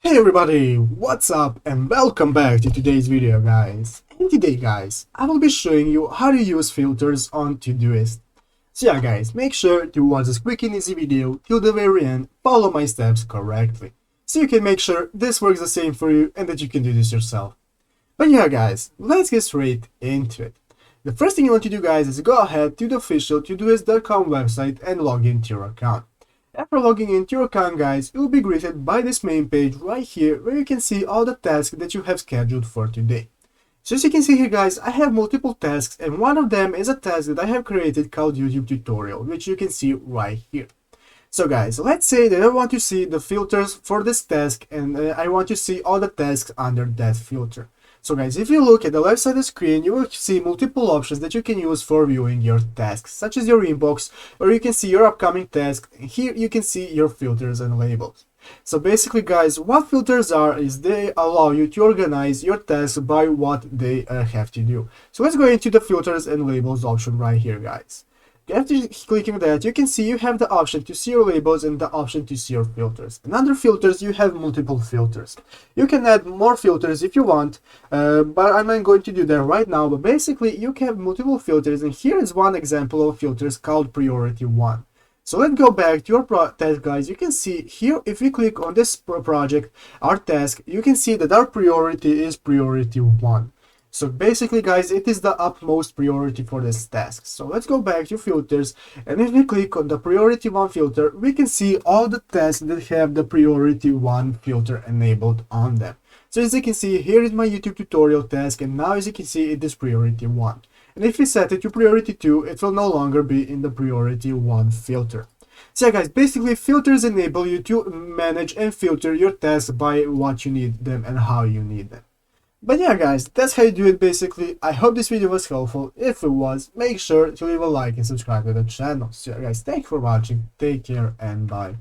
Hey everybody, what's up and welcome back to today's video guys. And today guys, I will be showing you how to use filters on Todoist. So yeah guys, make sure to watch this quick and easy video till the very end, follow my steps correctly. So you can make sure this works the same for you and that you can do this yourself. But yeah guys, let's get straight into it. The first thing you want to do guys is go ahead to the official Todoist.com website and log into your account. After logging into your account guys, you will be greeted by this main page right here where you can see all the tasks that you have scheduled for today. So as you can see here guys, I have multiple tasks and one of them is a task that I have created called YouTube tutorial, which you can see right here. So guys, let's say that I want to see the filters for this task and I want to see all the tasks under that filter. So guys, if you look at the left side of the screen, you will see multiple options that you can use for viewing your tasks, such as your inbox, or you can see your upcoming task. Here you can see your filters and labels. So basically guys, what filters are is they allow you to organize your tasks by what they have to do. So let's go into the filters and labels option right here guys. After clicking that, you can see you have the option to see your labels and the option to see your filters. And under filters, you have multiple filters. You can add more filters if you want, but I'm not going to do that right now. But basically, you can have multiple filters, and here is one example of filters called Priority 1. So let's go back to your task, guys. You can see here, if we click on this project, our task, you can see that our priority is Priority 1. So basically guys, it is the utmost priority for this task. So let's go back to filters, and if we click on the priority 1 filter, we can see all the tasks that have the priority 1 filter enabled on them. So as you can see, here is my YouTube tutorial task, and now as you can see, it is priority 1. And if we set it to priority 2, it will no longer be in the priority 1 filter. So yeah guys, basically filters enable you to manage and filter your tasks by what you need them and how you need them. But yeah guys, that's how you do it basically. I hope this video was helpful. If it was, make sure to leave a like and subscribe to the channel. So yeah guys, thank you for watching, take care and bye.